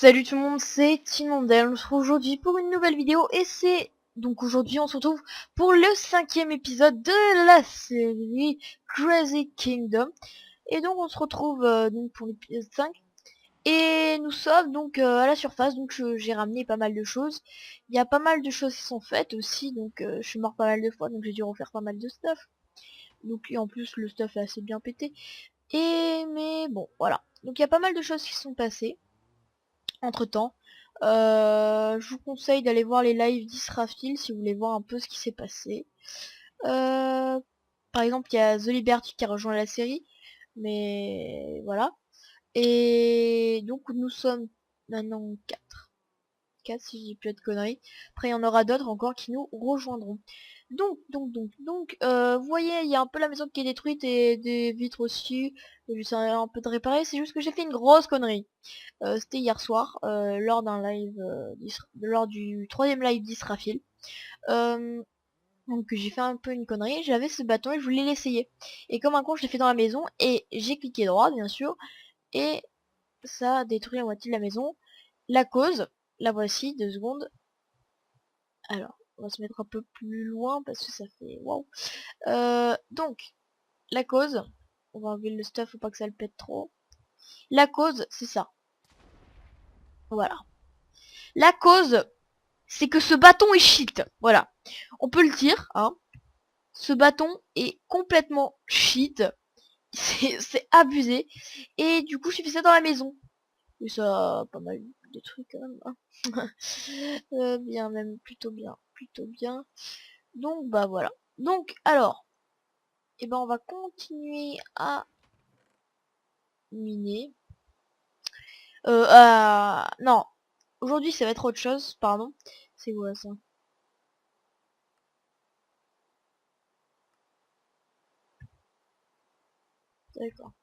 Salut tout le monde, c'est Timondel. On se retrouve aujourd'hui pour une nouvelle vidéo et c'est donc aujourd'hui on se retrouve pour le 5e épisode de la série Crazy Kingdom. Et donc on se retrouve donc pour l'épisode 5 et nous sommes donc à la surface. Donc j'ai ramené pas mal de choses. Il y a pas mal de choses qui sont faites aussi, donc je suis mort pas mal de fois, donc j'ai dû refaire pas mal de stuff. Donc et en plus le stuff est assez bien pété. Mais bon voilà. Donc il y a pas mal de choses qui sont passées entre temps. Je vous conseille d'aller voir les lives d'Israfil si vous voulez voir un peu ce qui s'est passé. Par exemple, il y a The Liberty qui a rejoint la série, mais voilà. Et donc nous sommes maintenant 4 si je dis plus de conneries. Après il y en aura d'autres encore qui nous rejoindront. Vous voyez, il y a un peu la maison qui est détruite et des vitres aussi. J'essaie un peu de réparer, c'est juste que j'ai fait une grosse connerie. C'était hier soir, lors d'un live, lors du 3e live d'Israfil. Donc j'ai fait un peu une connerie, j'avais ce bâton et je voulais l'essayer. Et comme un con, je l'ai fait dans la maison et j'ai cliqué droit, bien sûr, et ça a détruit la moitié de la maison. La cause, la voici, 2 secondes. Alors, on va se mettre un peu plus loin parce que ça fait waouh. Donc, la cause, on va enlever le stuff, faut pas que ça le pète trop. La cause, c'est ça. Voilà. La cause, c'est que ce bâton est shit. Voilà. On peut le dire, hein. Ce bâton est complètement shit. C'est abusé. Et du coup, j'ai fait ça dans la maison. Et ça a pas mal de trucs quand même, hein. Bien, même plutôt bien. Plutôt bien. Donc, bah voilà. Donc, alors, et ben on va continuer à miner. Non. Aujourd'hui, ça va être autre chose, pardon. C'est quoi ça? D'accord.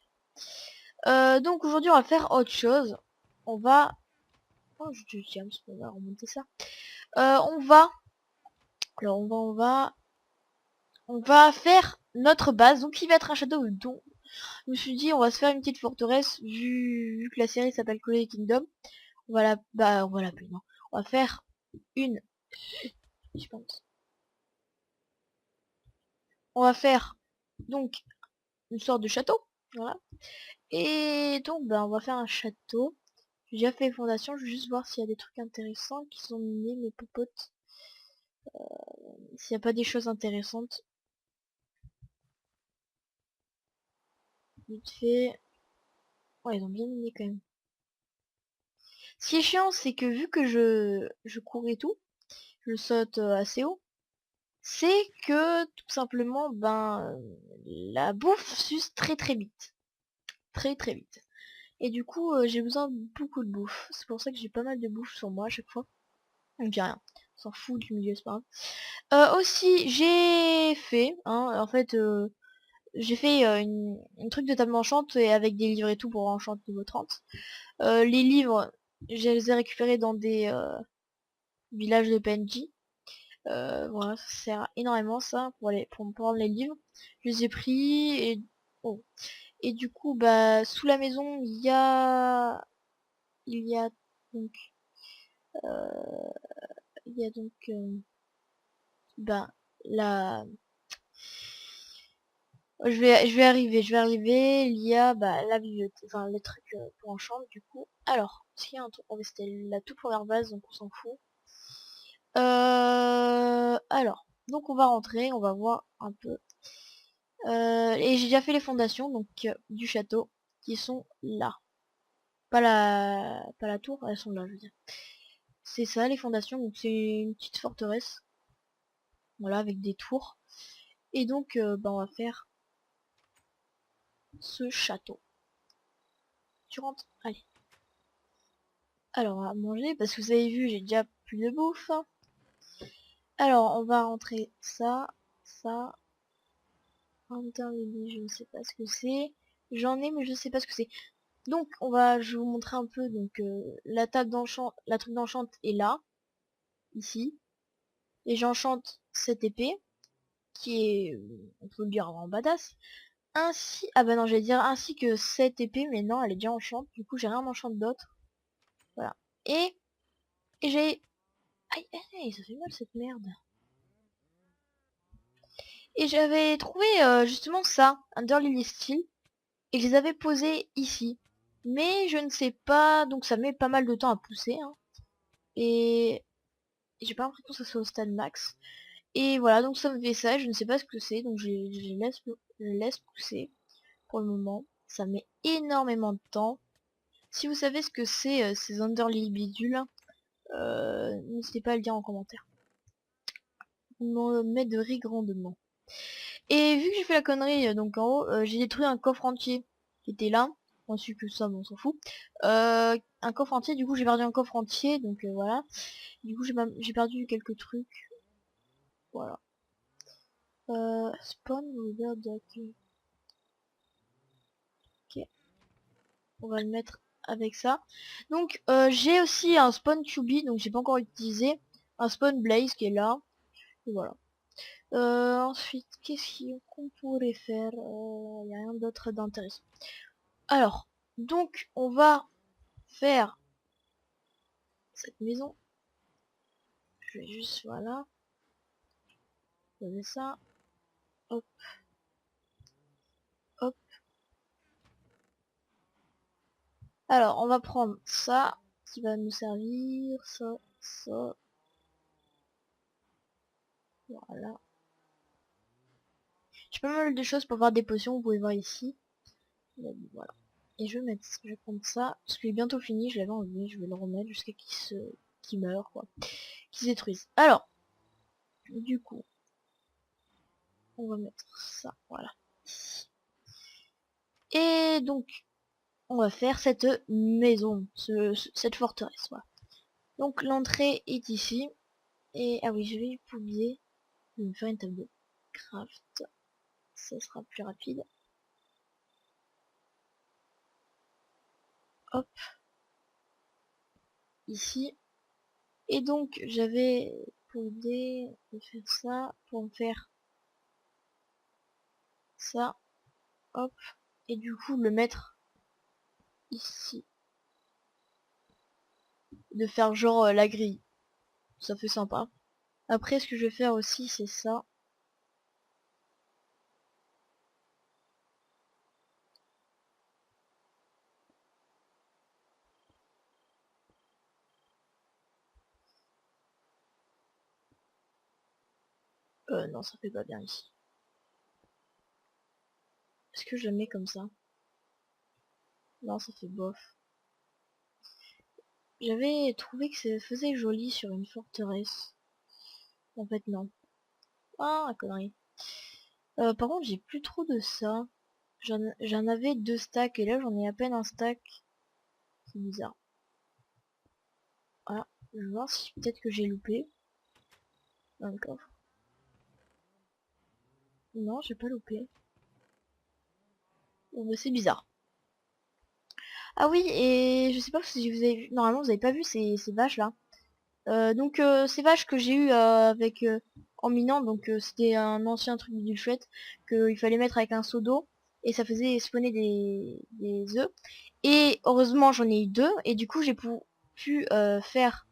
Donc aujourd'hui, on va faire autre chose. On va... Oh, je tiens, parce qu'on va remonter ça. On va... Alors, on va faire notre base. Donc, il va être un château dont je me suis dit, on va se faire une petite forteresse, vu que la série s'appelle Crazy Kingdom. On va l'appeler, non. On va faire une... Je pense. On va faire, donc, une sorte de château. Voilà. Et donc, on va faire un château. J'ai déjà fait les fondations, je vais juste voir s'il y a des trucs intéressants qui sont minés, mes popotes. S'il n'y a pas des choses intéressantes. Vite fait. Ouais, ils ont bien miné quand même. Ce qui est chiant, c'est que vu que je cours et tout, je saute assez haut, c'est que tout simplement, la bouffe s'use très très vite. Très très vite. Et du coup, j'ai besoin de beaucoup de bouffe. C'est pour ça que j'ai pas mal de bouffe sur moi à chaque fois. On dit rien. On s'en fout du milieu, c'est pas grave. Aussi, j'ai fait, hein, en fait, j'ai fait une truc de table enchante et avec des livres et tout pour enchante niveau 30. Les livres, je les ai récupérés dans des villages de PNJ. Voilà, ça sert énormément ça pour me prendre les livres. Je les ai pris et oh. Et du coup sous la maison il y a donc euh, il y a donc la je vais arriver, il y a la bibliothèque, enfin les trucs pour enchant du coup. Alors, s'il y a un truc, c'était la toute première base donc on s'en fout. Alors, donc on va rentrer, on va voir un peu. Et j'ai déjà fait les fondations donc du château qui sont là. Pas la tour, elles sont là, je veux dire. C'est ça les fondations, donc c'est une petite forteresse. Voilà, avec des tours. Et donc on va faire ce château. Tu rentres? Allez. Alors on va manger parce que vous avez vu, j'ai déjà plus de bouffe. Alors on va rentrer ça, ça. Interlude, je ne sais pas ce que c'est. J'en ai mais je sais pas ce que c'est. Donc je vais vous montrer un peu donc la table d'enchant, la truc d'enchante est là, ici. Et j'enchante cette épée, qui est, on peut le dire en badass. Ainsi, ah bah non, j'allais dire ainsi que cette épée, mais non, elle est déjà enchante. Du coup, j'ai rien d'enchante d'autre. Voilà. Et, et j'ai... Aïe, aïe, ça fait mal cette merde. Et j'avais trouvé justement ça, Underlily Steel, et je les avais posés ici. Mais je ne sais pas, donc ça met pas mal de temps à pousser. Hein. Et j'ai pas l'impression que ça soit au stade max. Et voilà, donc ça me fait ça, je ne sais pas ce que c'est, donc je laisse pousser pour le moment. Ça met énormément de temps. Si vous savez ce que c'est ces Underlily bidules, n'hésitez pas à le dire en commentaire. Vous m'aiderez grandement. Et vu que j'ai fait la connerie, donc en haut, j'ai détruit un coffre entier qui était là. Ensuite que ça, bon, on s'en fout. Un coffre entier, du coup j'ai perdu un coffre entier, donc voilà. Du coup j'ai perdu quelques trucs. Voilà. Spawn without duck. Ok. On va le mettre avec ça. Donc j'ai aussi un spawn QB, donc j'ai pas encore utilisé. Un spawn blaze qui est là. Et voilà. Ensuite, qu'est-ce qu'on pourrait faire? Il n'y a rien d'autre d'intéressant. Alors, donc on va faire cette maison. Je vais juste, voilà, poser ça. Hop, hop. Alors, on va prendre ça, qui va nous servir, ça, ça. Voilà. J'ai pas mal de choses pour faire des potions, vous pouvez voir ici. Voilà. Et je vais prendre ça, parce qu'il est bientôt fini, je l'avais enlevé, je vais le remettre jusqu'à qu'il meure, quoi. Qu'il se détruise. Alors, du coup, on va mettre ça, voilà. Et donc, on va faire cette maison, cette forteresse, voilà. Donc, l'entrée est ici. Et, ah oui, je vais oublier de me faire une table de craft. Ça sera plus rapide. Hop, ici. Et donc, j'avais pour idée de faire ça, pour me faire ça. Hop. Et du coup, le mettre ici. De faire genre la grille. Ça fait sympa. Après, ce que je vais faire aussi, c'est ça. Non, ça fait pas bien ici. Est-ce que je le mets comme ça? Non, ça fait bof. J'avais trouvé que ça faisait joli sur une forteresse. En fait, non. Ah, la connerie. Par contre, j'ai plus trop de ça. J'en avais 2 stacks et là, j'en ai à peine un stack. C'est bizarre. Voilà. Je vais voir si peut-être que j'ai loupé. Dans le coffre. Non, j'ai pas loupé. Bon, bah, c'est bizarre. Ah oui, et je sais pas si vous avez vu. Normalement, vous avez pas vu ces vaches là. Ces vaches que j'ai eu avec en minant, donc c'était un ancien truc du chouette qu'il fallait mettre avec un seau d'eau et ça faisait spawner des œufs. Et heureusement j'en ai eu 2 et du coup j'ai pu faire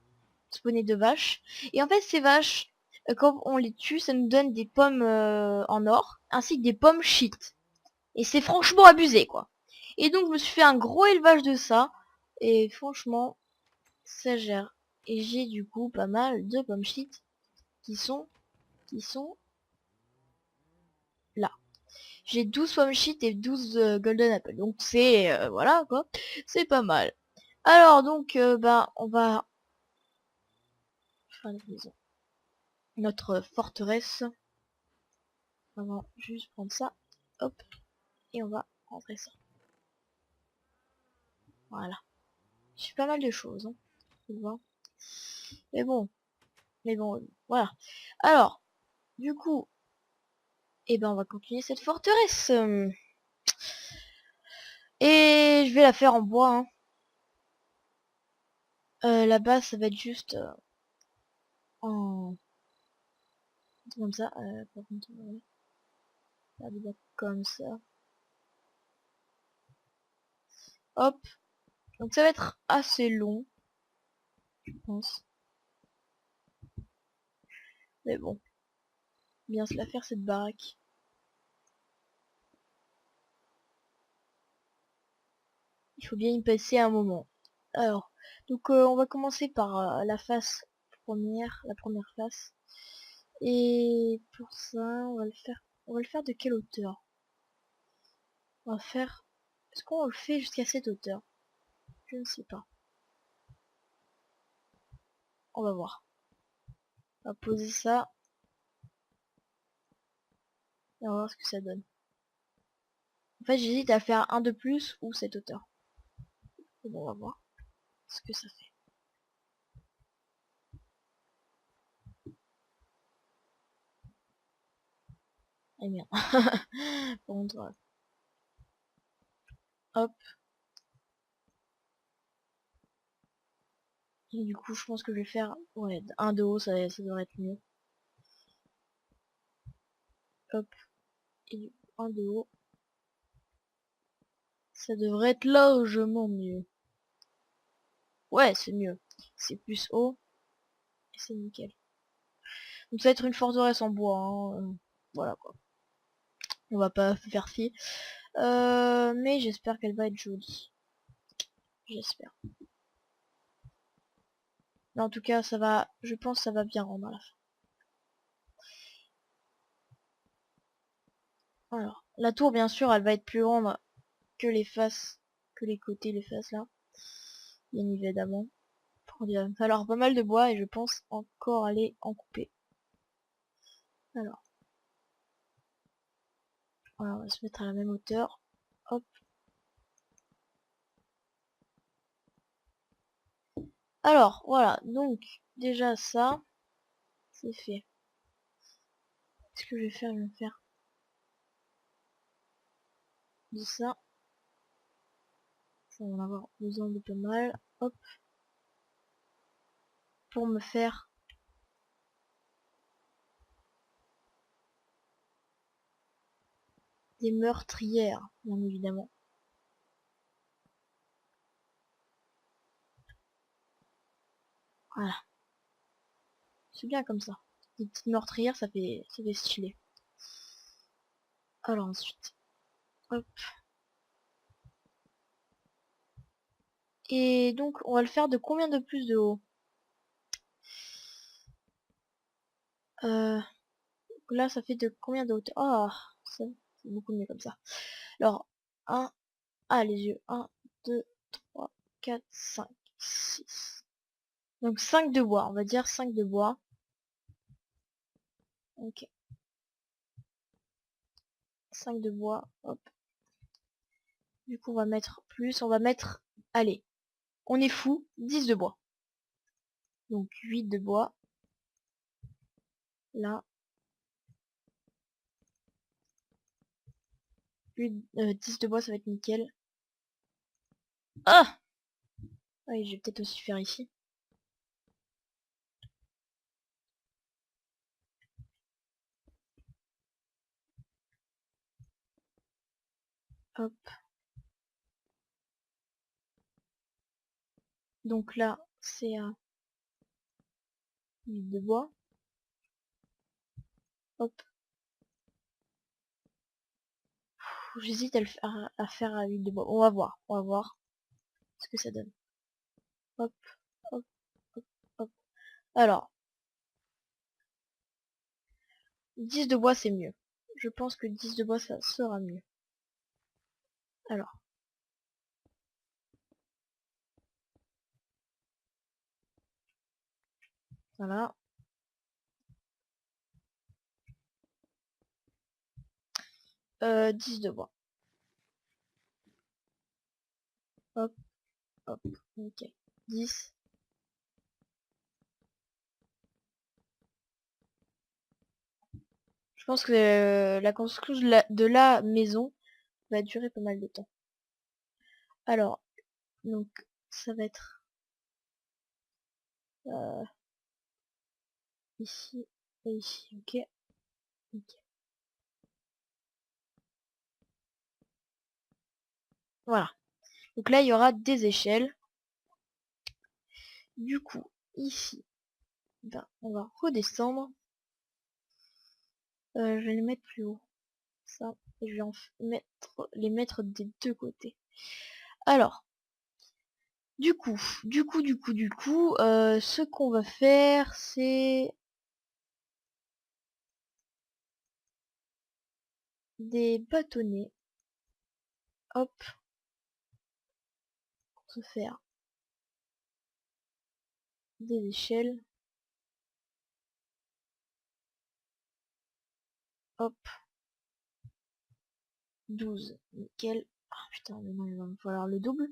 spawner 2 vaches. Et en fait ces vaches, quand on les tue, ça nous donne des pommes en or ainsi que des pommes shit. Et c'est franchement abusé quoi. Et donc je me suis fait un gros élevage de ça et franchement ça gère. Et j'ai du coup pas mal de pommes shit qui sont qui sont là. J'ai 12 pommes shit et 12 golden apple. Donc c'est voilà quoi, c'est pas mal. Alors donc bah on va faire notre maison. Notre forteresse. On va juste prendre ça. Hop. Et on va rentrer ça. Voilà. J'ai pas mal de choses. Hein, faut le voir. Mais bon. Mais bon. Voilà. Alors. Du coup. Eh ben on va continuer cette forteresse. Et je vais la faire en bois. Hein. Là-bas ça va être juste en... comme ça. Par contre, ouais. Faire des blocs comme ça. Hop. Donc ça va être assez long. je pense. Mais bon, bien se la faire cette baraque. Il faut bien y passer un moment. Alors, donc on va commencer par la face première, la première face. Et pour ça, on va le faire de quelle hauteur? On va faire, est-ce qu'on le fait jusqu'à cette hauteur? Je ne sais pas. On va voir. On va poser ça. Et on va voir ce que ça donne. En fait, j'hésite à faire un de plus ou cette hauteur. Et bon, on va voir ce que ça fait. Eh bien. Bon, hop. Et du coup, je pense que je vais faire, ouais, un de haut, ça devrait être mieux. Hop. Et du coup, un de haut. Ça devrait être largement mieux. Ouais, c'est mieux. C'est plus haut. Et c'est nickel. Donc ça va être une forteresse en bois. Hein. Voilà quoi. On va pas faire fi. Mais j'espère qu'elle va être jolie. J'espère. Mais en tout cas, ça va. Je pense que ça va bien rendre à la fin. Alors, la tour, bien sûr, elle va être plus grande que les faces, que les côtés, les faces là. Bien évidemment. Il va me falloir pas mal de bois et je pense encore aller en couper. Alors, voilà, on va se mettre à la même hauteur. Hop. Alors, voilà, donc, déjà ça, c'est fait. Ce que je vais faire, je vais faire de ça. Ça va en avoir besoin de pas mal. Hop. Pour me faire des meurtrières, bien évidemment. Voilà. C'est bien comme ça. Des petites meurtrières, ça fait stylé. Alors ensuite, hop. Et donc, on va le faire de combien de plus de haut? Là, ça fait de combien de hauteur? Ah, c'est beaucoup mieux comme ça. Alors, un, ah, les yeux. Un, 2, 3, 4, 5, 6. Donc 5 de bois, on va dire 5 de bois. Ok. 5 de bois, hop. Du coup, on va mettre plus, on va mettre, allez, on est fou, 10 de bois. Donc 8 de bois. Là. 10 de bois, ça va être nickel. Ah! Oui, je vais peut-être aussi faire ici. Hop. Donc là, c'est 8 de bois. Hop. J'hésite à faire à 8 de bois. On va voir ce que ça donne. Hop, hop, hop, hop. Alors, 10 de bois c'est mieux. Je pense que 10 de bois ça sera mieux. Alors, voilà. 10 de bois. Hop, hop, ok. 10. Je pense que la construction de la maison va durer pas mal de temps. Alors, donc, ça va être euh, ici et ici, ok. Ok. Voilà. Donc là, il y aura des échelles. Du coup, ici. Ben, on va redescendre. Je vais les mettre plus haut. Ça. Et je vais les mettre des deux côtés. Alors, du coup, ce qu'on va faire, c'est des bâtonnets. Hop, pour se faire des échelles. Hop, 12, nickel. Ah putain, mais non, il va me falloir le double.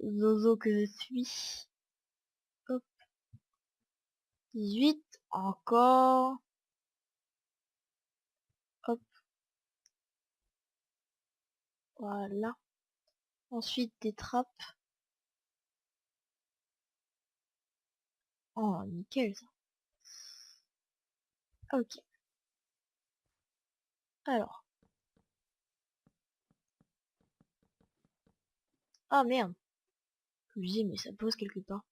Zozo que je suis. Hop, 18, encore. Hop, voilà. Ensuite, des trappes. Oh, nickel ça. Ok. Alors. Ah merde. Je me dis, mais ça pose quelque part.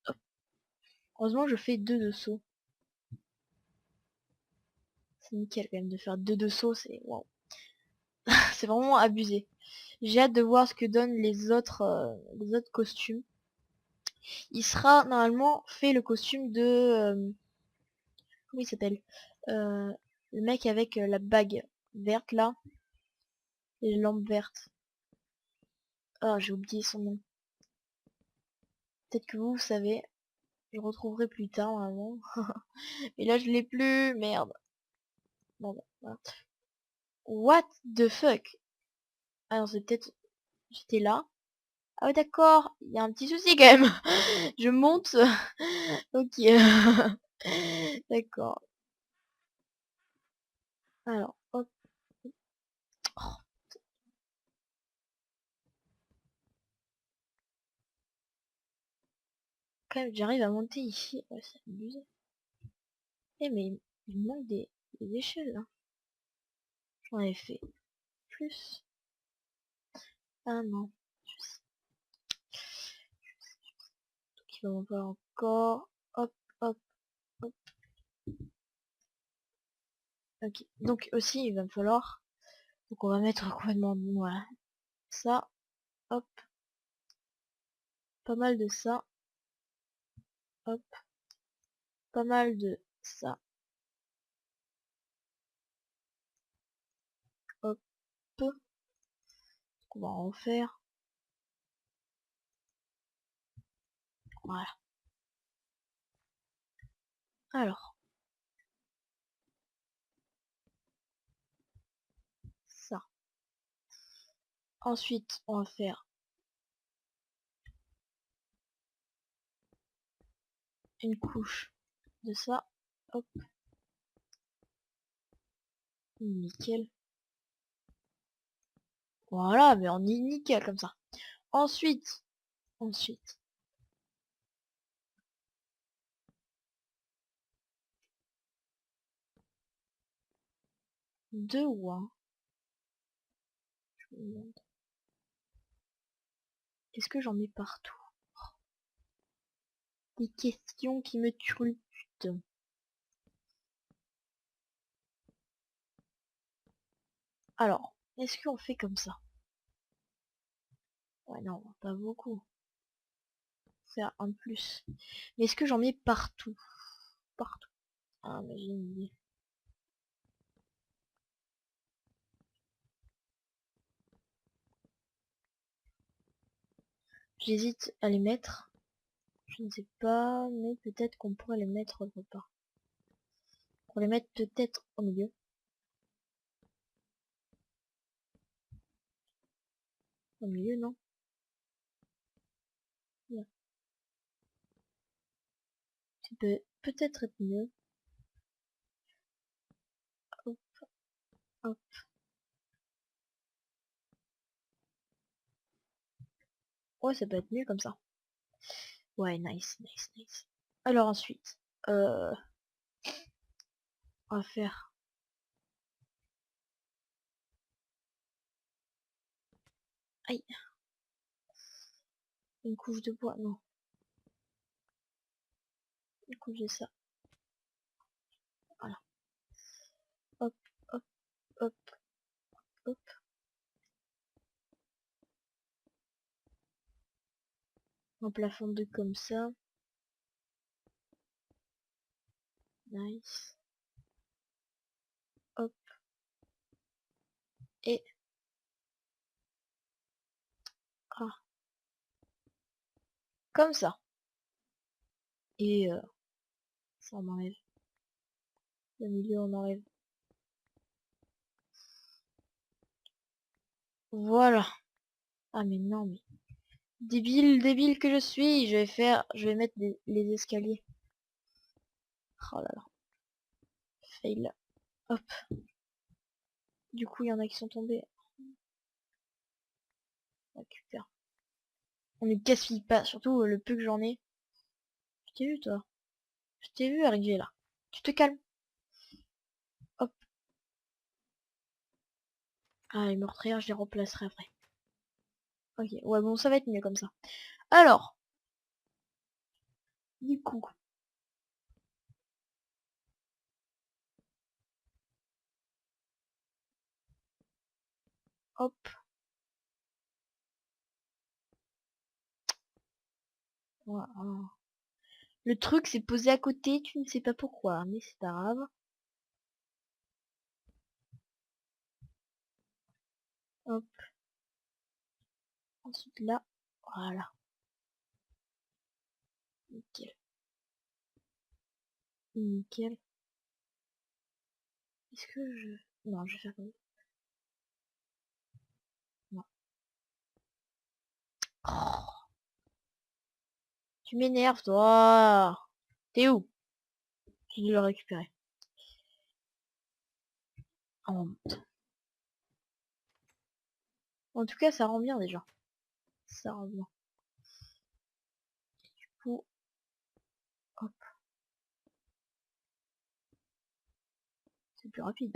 Hop. Heureusement, je fais deux de saut. C'est nickel quand même de faire deux de saut, c'est waouh. C'est vraiment abusé. J'ai hâte de voir ce que donnent les autres costumes. Il sera normalement fait le costume de comment il s'appelle, le mec avec la bague verte là, et les lampes vertes. Ah, j'ai oublié son nom. Peut-être que vous savez. Je le retrouverai plus tard normalement. Et là je l'ai plus. Merde. Bon, bah, voilà. What the fuck? Ah non, c'est peut-être. J'étais là. Ah ouais, d'accord. Il y a un petit souci quand même. Je monte. Ok. D'accord. Alors, hop. Oh, quand même, j'arrive à monter ici. Ouais, c'est abusé. Eh mais il me manque des échelles là. J'en ai fait plus. Ah non. Donc il va m'en falloir encore. Hop, hop, hop. Ok. Donc aussi il va me falloir. Donc on va mettre complètement. Voilà. Ça. Hop. Pas mal de ça. Hop. Pas mal de ça. Hop. Donc on va en faire. Voilà. Alors. Ça. Ensuite on va faire une couche de ça. Hop. Nickel. Voilà, mais on est nickel comme ça. Ensuite, deux ou un. Je me demande. Est-ce que j'en mets partout? Des questions qui me turlutent. Alors, est-ce qu'on fait comme ça? Ouais, non, pas beaucoup. Faire un plus. Mais est-ce que j'en mets partout? Partout. Ah, mais j'ai une idée. J'hésite à les mettre. Je ne sais pas, mais peut-être qu'on pourrait les mettre autre part. Pour les mettre peut-être au milieu. Au milieu, non? Là. Ça peut peut-être être mieux. Hop, hop. Ouais, ça peut être mieux comme ça. Ouais, nice, nice, nice. Alors ensuite, on va faire... Aïe. Une couche de bois, non. Du coup, j'ai ça. Voilà. Hop, hop, hop, hop. Un plafond de comme ça. Nice. Hop. Et... Ah. Comme ça. Et ça on enlève. Le milieu on enlève. Voilà. Ah mais non mais... Débile que je suis. Je vais mettre les escaliers. Oh là là. Fail. Hop. Du coup il y en a qui sont tombés. On récupère. On ne gaspille pas. Surtout le peu que j'en ai. Je t'ai vu toi. Je t'ai vu arriver là. Tu te calmes. Hop. Ah les meurtrières je les remplacerai après. Ok. Ouais bon ça va être mieux comme ça. Alors. Du coup. Hop. Voilà. Le truc c'est posé à côté, tu ne sais pas pourquoi, mais c'est pas grave. Hop. Ensuite là. Voilà. Nickel. Nickel. Est-ce que je... Non, je vais faire comme... Non. Oh, tu m'énerves, toi. T'es où? Je vais le récupérer. Oh. En tout cas, ça rend bien déjà. Ça rend bien. Du coup, hop. C'est plus rapide.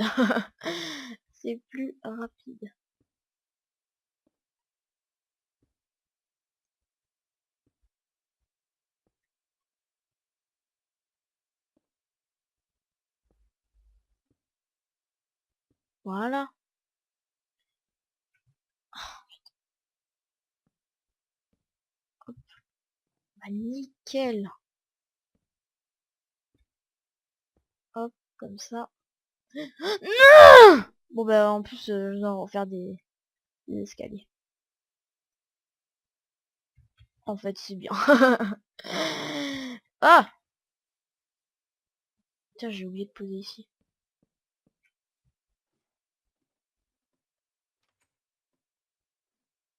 C'est plus rapide. Voilà. Hop. Bah, nickel. Hop, comme ça. Non! Bon bah en plus, je dois refaire des escaliers. En fait, c'est bien. Ah! Tiens, j'ai oublié de poser ici.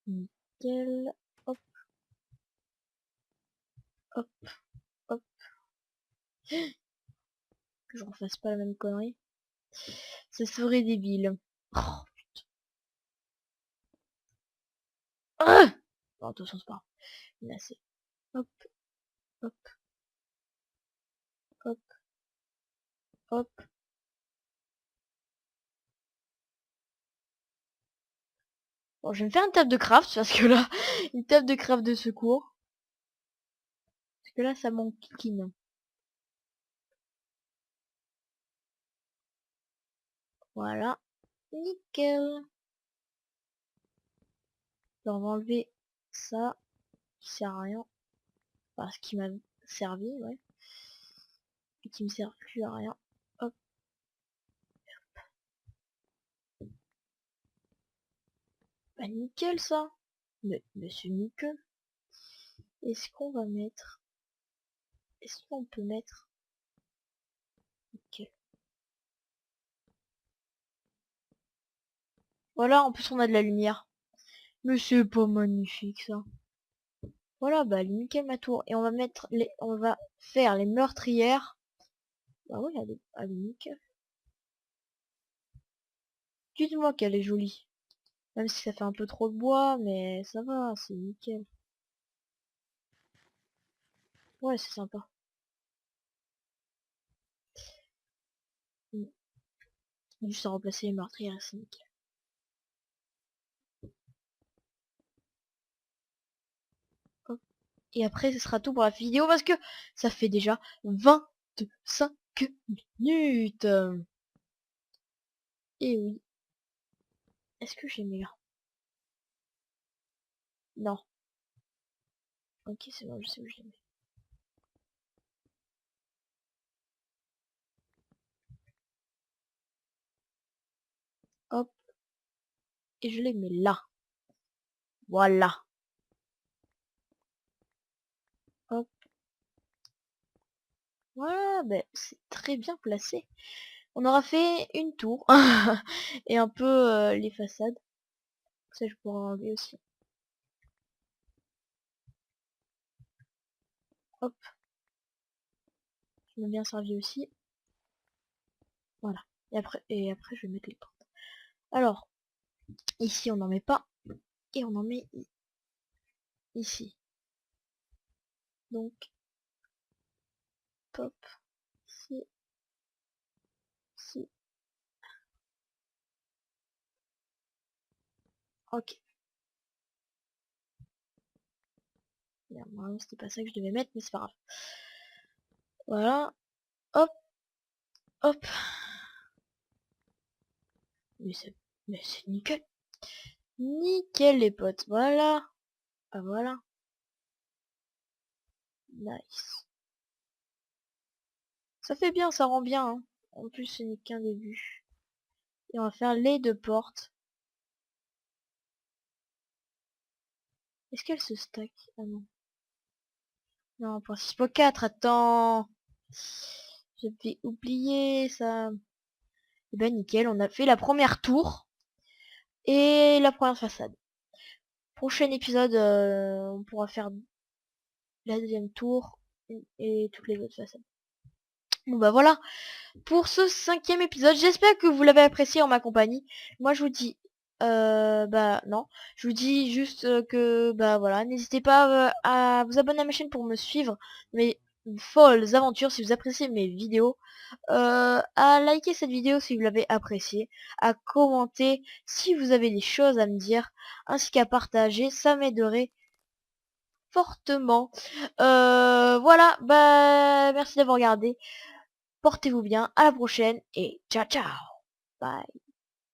Nickel. Hop, hop, hop. Que je refasse pas la même connerie. Ça serait débile. Oh, ah bon, attention, c'est pas grave. Il y en a assez. Hop, hop, hop, hop. Bon, je vais me faire une table de craft parce que là, une table de craft de secours. Parce que là, ça manque kikine. Voilà. Nickel. Alors, on va enlever ça qui sert à rien. Enfin, ce qui m'a servi, ouais. Et qui me sert plus à rien. Hop. Bah, nickel ça. Mais c'est nickel. Est-ce qu'on va mettre... Est-ce qu'on peut mettre... Ok. Voilà, en plus on a de la lumière. Mais c'est pas magnifique ça. Voilà, bah nickel ma tour. Et on va mettre les... On va faire les meurtrières. Bah oui, elle est nickel. Dites-moi qu'elle est jolie. Même si ça fait un peu trop de bois, mais ça va, c'est nickel. Ouais, c'est sympa. Mm. Juste à remplacer les meurtrières, c'est nickel. Hop. Et après, ce sera tout pour la vidéo parce que ça fait déjà 25 minutes. Et oui. Est-ce que j'ai mis là? Non. Ok, c'est bon, je sais où je l'ai mis. Hop. Et je les mets là. Voilà. Hop. Voilà, ben, c'est très bien placé. On aura fait une tour. Et un peu les façades. Ça, je pourrais enlever aussi. Hop. Je m'ai bien servi aussi. Voilà. Et après, je vais mettre les portes. Alors, ici, on n'en met pas. Et on en met ici. Donc, hop. Ici. Ici. Ok. Merde, normalement, c'était pas ça que je devais mettre, mais c'est pas grave. Voilà. Hop. Hop. Mais c'est nickel. Nickel, les potes. Voilà. Ah, voilà. Nice. Ça fait bien, ça rend bien, hein. En plus, ce n'est qu'un début. Et on va faire les deux portes. Est-ce qu'elles se stack? Ah non. Non, pour 6.4, attends. J'avais oublié ça. Et ben nickel, on a fait la première tour et la première façade. Prochain épisode, on pourra faire la deuxième tour et toutes les autres façades. Bon bah voilà pour ce 5e épisode. J'espère que vous l'avez apprécié en ma compagnie. Moi je vous dis bah non, je vous dis juste que bah voilà, n'hésitez pas à vous abonner à ma chaîne pour me suivre mes folles aventures si vous appréciez mes vidéos, à liker cette vidéo si vous l'avez appréciée, à commenter si vous avez des choses à me dire, ainsi qu'à partager, ça m'aiderait fortement. Voilà, bah merci d'avoir regardé. Portez-vous bien, à la prochaine et ciao ciao. Bye.